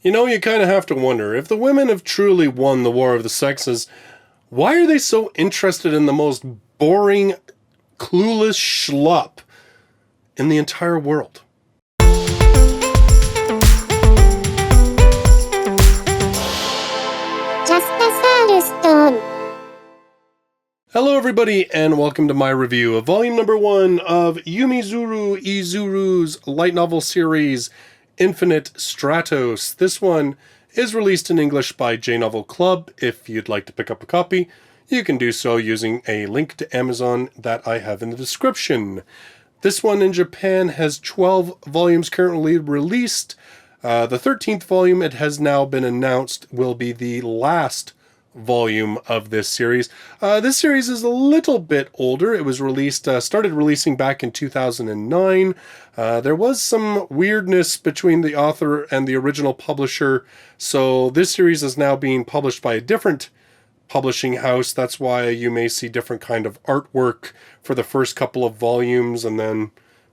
You know, you kind of have to wonder, if the women have truly won the war of the sexes, why are they so interested in the most boring, clueless schlup in the entire world? Hello everybody, and welcome to my review of volume number 1 of Yumizuru Izuru's light novel series, Infinite Stratos. This one is released in English by J Novel Club. If you'd like to pick up a copy, you can do so using a link to Amazon that I have in the description. This one in Japan has 12 volumes currently released. The 13th volume, it has now been announced, will be the last volume of this series. This series is a little bit older. It was released, started releasing back in 2009. There was some weirdness between the author and the original publisher, so this series is now being published by a different publishing house. That's why you may see different kind of artwork for the first couple of volumes, and then,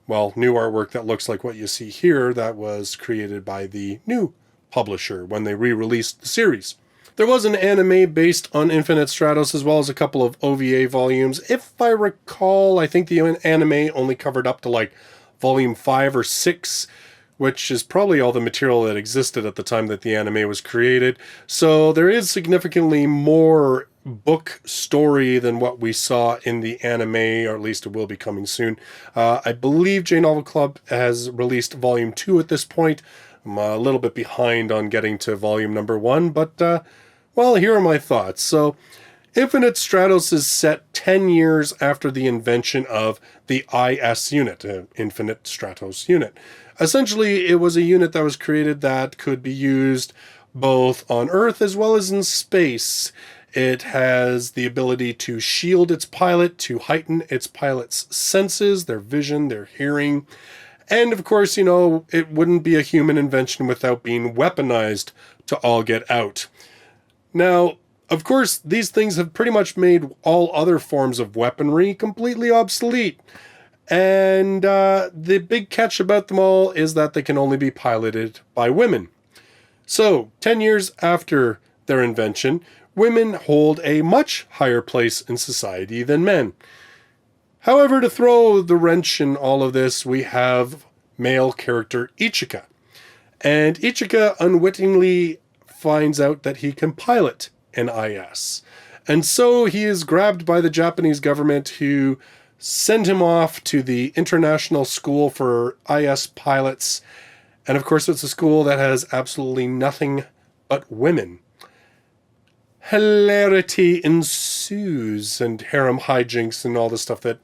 well, new artwork that looks like what you see here that was created by the new publisher when they re-released the series. There was an anime based on Infinite Stratos, as well as a couple of OVA volumes. If I recall, I think the anime only covered up to like volume 5 or 6, which is probably all the material that existed at the time that the anime was created. So there is significantly more book story than what we saw in the anime, or at least it will be coming soon. I believe J Novel Club has released volume 2 at this point. I'm a little bit behind on getting to volume number 1, but well, here are my thoughts. So, Infinite Stratos is set 10 years after the invention of the IS unit, Infinite Stratos unit. Essentially, it was a unit that was created that could be used both on Earth as well as in space. It has the ability to shield its pilot, to heighten its pilot's senses, their vision, their hearing. And of course, you know, it wouldn't be a human invention without being weaponized to all get out. Now, of course, these things have pretty much made all other forms of weaponry completely obsolete. And the big catch about them all is that they can only be piloted by women. So, 10 years after their invention, women hold a much higher place in society than men. However, to throw the wrench in all of this, we have male character Ichika. And Ichika unwittingly finds out that he can pilot an IS. And so he is grabbed by the Japanese government, who send him off to the International School for IS Pilots. And of course, it's a school that has absolutely nothing but women. Hilarity ensues, and harem hijinks and all the stuff that,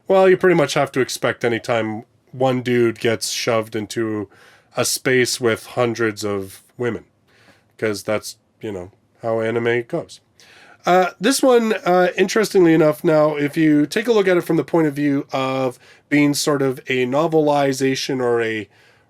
well, you pretty much have to expect anytime one dude gets shoved into a space with hundreds of women. Because that's, you know, how anime goes. This one, interestingly enough, now, if you take a look at it from the point of view of being sort of a novelization or a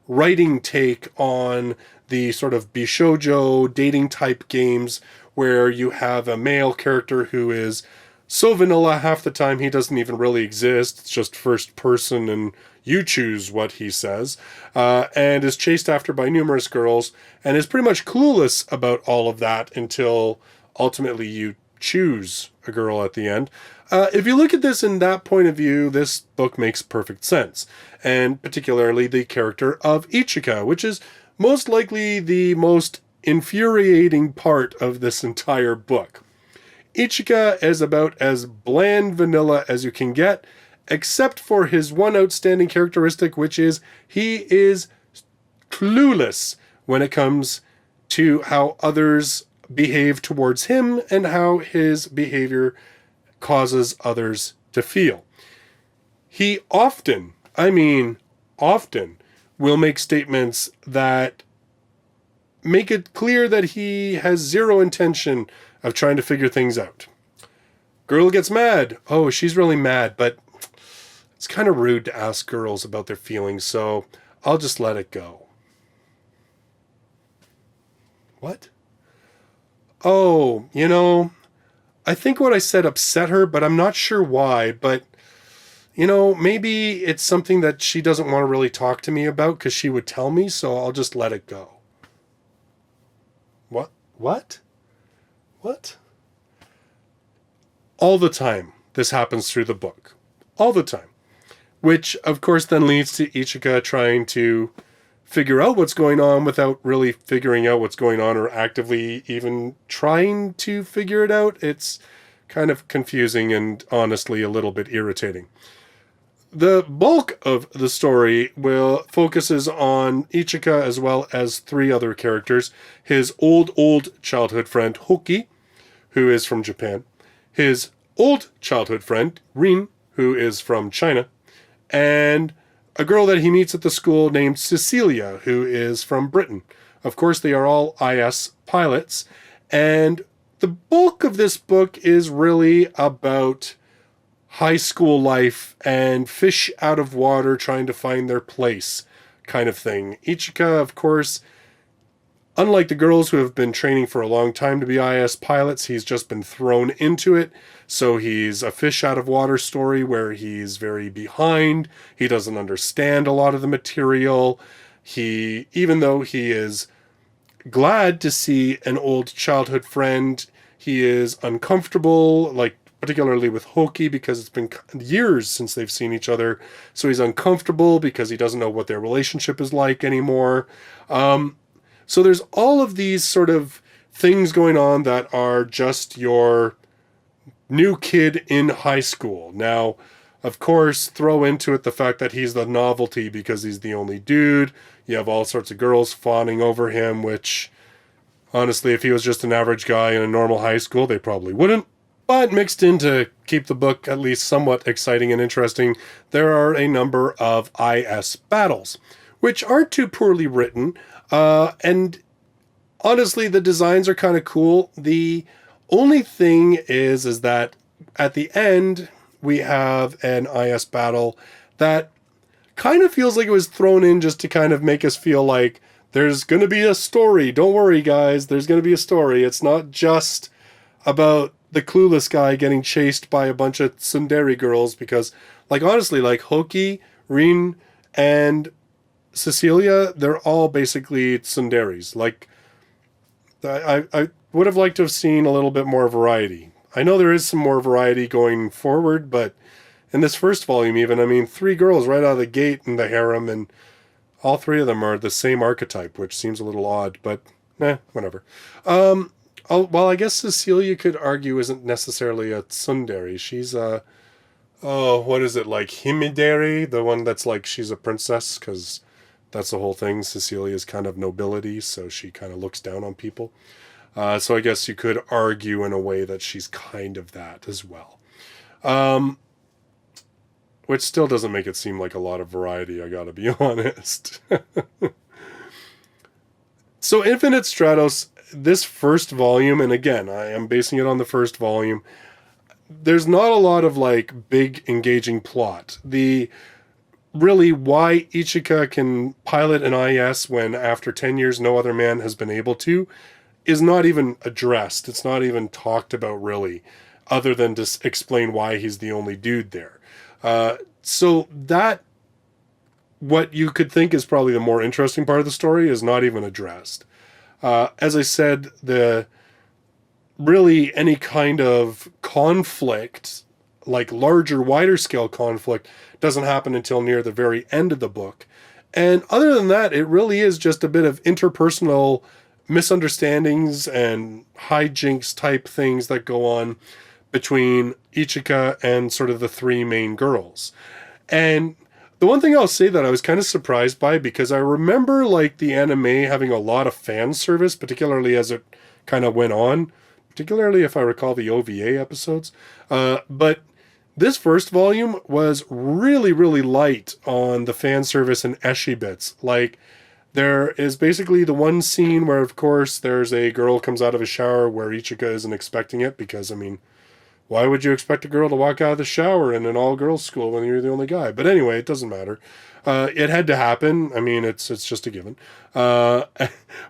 writing take on the sort of bishoujo dating type games where you have a male character who is so vanilla half the time he doesn't even really exist. It's just first person and you choose what he says, and is chased after by numerous girls, and is pretty much clueless about all of that until ultimately you choose a girl at the end. If you look at this in that point of view, this book makes perfect sense, and particularly the character of Ichika, which is most likely the most infuriating part of this entire book. Ichika is about as bland vanilla as you can get, except for his one outstanding characteristic, which is he is clueless when it comes to how others behave towards him and how his behavior causes others to feel. He often, will make statements that make it clear that he has zero intention of trying to figure things out. Girl gets mad. Oh, she's really mad, but it's kind of rude to ask girls about their feelings, so I'll just let it go. What? Oh, you know, I think what I said upset her, but I'm not sure why, but, you know, maybe it's something that she doesn't want to really talk to me about because she would tell me, so I'll just let it go. What? What? What? All the time, this happens through the book. All the time. Which, of course, then leads to Ichika trying to figure out what's going on without really figuring out what's going on or actively even trying to figure it out. It's kind of confusing and honestly a little bit irritating. The bulk of the story focuses on Ichika as well as three other characters. His old childhood friend Hoki, who is from Japan. His old childhood friend Rin, who is from China. And a girl that he meets at the school named Cecilia, who is from Britain. Of course, they are all IS pilots. And the bulk of this book is really about high school life and fish out of water trying to find their place kind of thing. Ichika, of course, unlike the girls who have been training for a long time to be IS pilots, he's just been thrown into it. So he's a fish out of water story where he's very behind. He doesn't understand a lot of the material. Even though he is glad to see an old childhood friend, he is uncomfortable, like particularly with Hoki, because it's been years since they've seen each other. So he's uncomfortable because he doesn't know what their relationship is like anymore. So there's all of these sort of things going on that are just your new kid in high school. Now, of course, throw into it the fact that he's the novelty because he's the only dude. You have all sorts of girls fawning over him, which, honestly, if he was just an average guy in a normal high school, they probably wouldn't. But mixed in to keep the book at least somewhat exciting and interesting, there are a number of IS battles, which aren't too poorly written. And honestly, the designs are kind of cool. The only thing is that at the end, we have an IS battle that kind of feels like it was thrown in just to kind of make us feel like there's going to be a story. Don't worry, guys. There's going to be a story. It's not just about the clueless guy getting chased by a bunch of tsundere girls, because, like, honestly, like Hoki, Rin, and Cecilia, they're all basically tsunderes. Like, I would have liked to have seen a little bit more variety. I know there is some more variety going forward, but in this first volume even, I mean, 3 girls right out of the gate in the harem, and all 3 of them are the same archetype, which seems a little odd, but whatever. Well, I guess Cecilia could argue isn't necessarily a tsundere. She's a, what is it, like himidere? The one that's like she's a princess, because that's the whole thing. Cecilia is kind of nobility, so she kind of looks down on people. So I guess you could argue in a way that she's kind of that as well. Which still doesn't make it seem like a lot of variety, I gotta be honest. So Infinite Stratos, this first volume, and again, I am basing it on the first volume, there's not a lot of like big engaging plot. Really why Ichika can pilot an IS when after 10 years no other man has been able to is not even addressed. It's not even talked about really, other than to explain why he's the only dude there. So that, what you could think is probably the more interesting part of the story, is not even addressed. As I said, really any kind of conflict, like larger, wider scale conflict, doesn't happen until near the very end of the book. And other than that, it really is just a bit of interpersonal misunderstandings and hijinks type things that go on between Ichika and sort of the 3 main girls. And the one thing I'll say that I was kind of surprised by, because I remember like the anime having a lot of fan service, particularly as it kind of went on, particularly if I recall the OVA episodes. But this first volume was really, really light on the fan service and ecchi bits. Like, there is basically the one scene where, of course, there's a girl comes out of a shower where Ichika isn't expecting it, because, I mean, why would you expect a girl to walk out of the shower in an all-girls school when you're the only guy? But anyway, it doesn't matter. It had to happen. I mean, it's just a given. But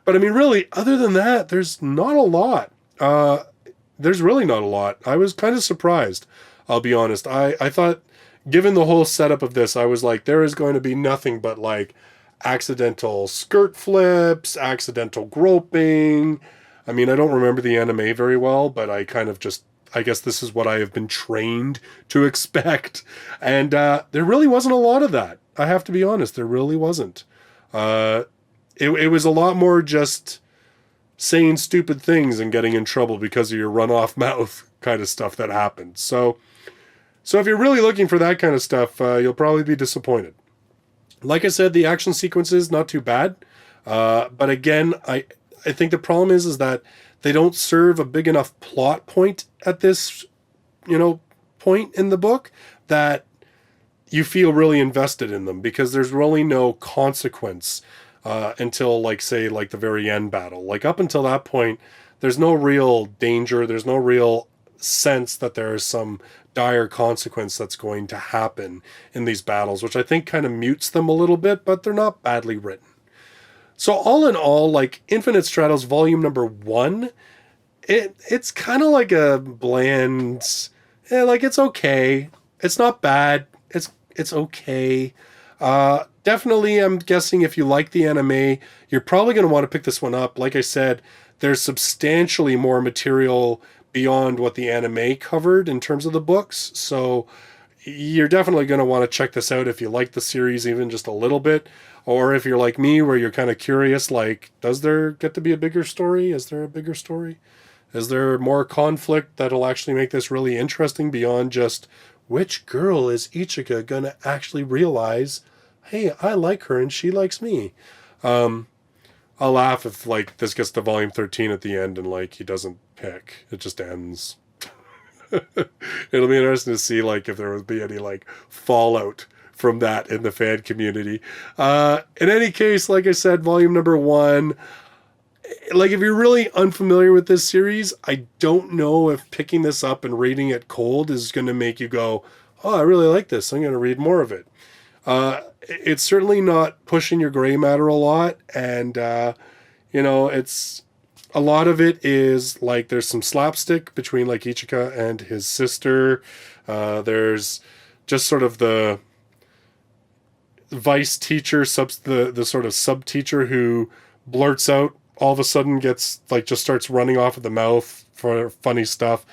I mean, really, other than that, there's not a lot. There's really not a lot. I was kind of surprised, I'll be honest. I thought, given the whole setup of this, I was like, there is going to be nothing but, like, accidental skirt flips, accidental groping, I mean, I don't remember the anime very well, but I kind of just, I guess this is what I have been trained to expect. And there really wasn't a lot of that. I have to be honest, there really wasn't. It was a lot more just saying stupid things and getting in trouble because of your runoff mouth kind of stuff that happened. So if you're really looking for that kind of stuff, you'll probably be disappointed. Like I said, the action sequences, not too bad. But again, I think the problem is that they don't serve a big enough plot point at this, point in the book that you feel really invested in them, because there's really no consequence until, the very end battle. Like, up until that point, there's no real danger. There's no real sense that there is some dire consequence that's going to happen in these battles, which I think kind of mutes them a little bit, but they're not badly written. So all in all, Infinite Stratos Volume number 1, it's kind of like a bland, it's okay. It's not bad. It's okay. Definitely, I'm guessing if you like the anime, you're probably going to want to pick this one up. Like I said, there's substantially more material beyond what the anime covered in terms of the books. So you're definitely going to want to check this out if you like the series even just a little bit. Or if you're like me, where you're kind of curious, does there get to be a bigger story? Is there a bigger story? Is there more conflict that'll actually make this really interesting beyond just, which girl is Ichika going to actually realize, hey, I like her and she likes me? I'll laugh if, this gets to volume 13 at the end and, he doesn't pick. It just ends. It'll be interesting to see, if there would be any, fallout from that in the fan community. In any case, like I said, volume number 1, if you're really unfamiliar with this series, I don't know if picking this up and reading it cold is going to make you go, oh, I really like this, I'm going to read more of it. It's certainly not pushing your gray matter a lot, and it's a lot of it is there's some slapstick between Ichika and his sister. There's just sort of the vice teacher, the sort of sub teacher who blurts out, all of a sudden gets just starts running off at the mouth for funny stuff.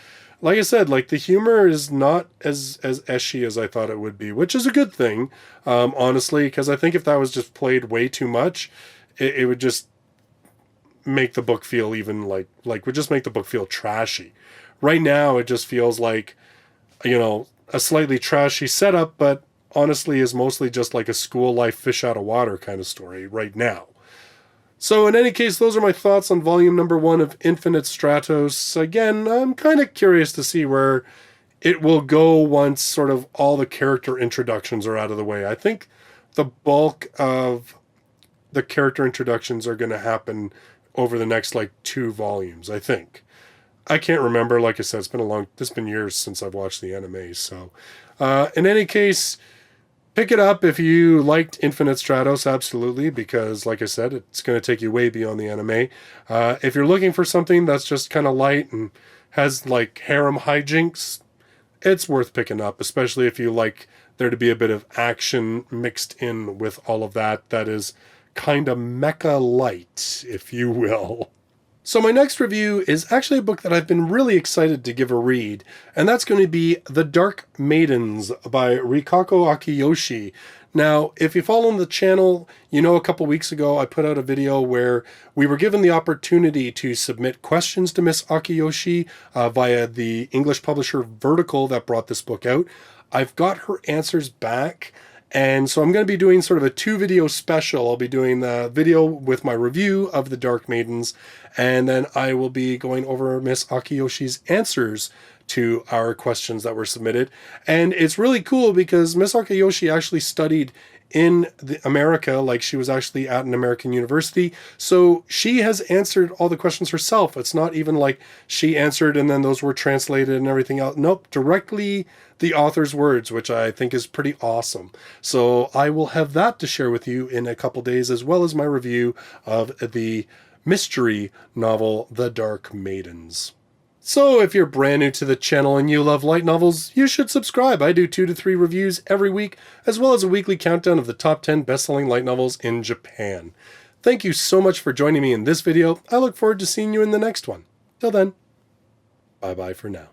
Like I said, the humor is not as eshy as I thought it would be, which is a good thing, honestly, because I think if that was just played way too much, it would just make the book feel even would just make the book feel trashy. Right now, it just feels like, a slightly trashy setup, but honestly is mostly just a school life fish out of water kind of story right now. So in any case, those are my thoughts on volume number 1 of Infinite Stratos. Again, I'm kind of curious to see where it will go once sort of all the character introductions are out of the way. I think the bulk of the character introductions are going to happen over the next 2 volumes, I think. I can't remember. Like I said, it's been years since I've watched the anime. So in any case, pick it up if you liked Infinite Stratos, absolutely, because, like I said, it's going to take you way beyond the anime. If you're looking for something that's just kind of light and has, harem hijinks, it's worth picking up, especially if you like there to be a bit of action mixed in with all of that is kind of mecha light, if you will. So my next review is actually a book that I've been really excited to give a read, and that's going to be The Dark Maidens by Rikako Akiyoshi. Now, if you follow the channel, a couple weeks ago I put out a video where we were given the opportunity to submit questions to Miss Akiyoshi via the English publisher Vertical that brought this book out. I've got her answers back. And so I'm going to be doing sort of a 2-video special. I'll be doing the video with my review of The Dark Maidens, and then I will be going over Miss Akiyoshi's answers to our questions that were submitted. And it's really cool because Miss Akiyoshi actually studied in America, she was actually at an American university. So she has answered all the questions herself. It's not even she answered and then those were translated and everything else. Nope, directly the author's words, which I think is pretty awesome. So I will have that to share with you in a couple days, as well as my review of the mystery novel, The Dark Maidens. So if you're brand new to the channel and you love light novels, you should subscribe. I do 2 to 3 reviews every week, as well as a weekly countdown of the top 10 best-selling light novels in Japan. Thank you so much for joining me in this video. I look forward to seeing you in the next one. Till then, bye-bye for now.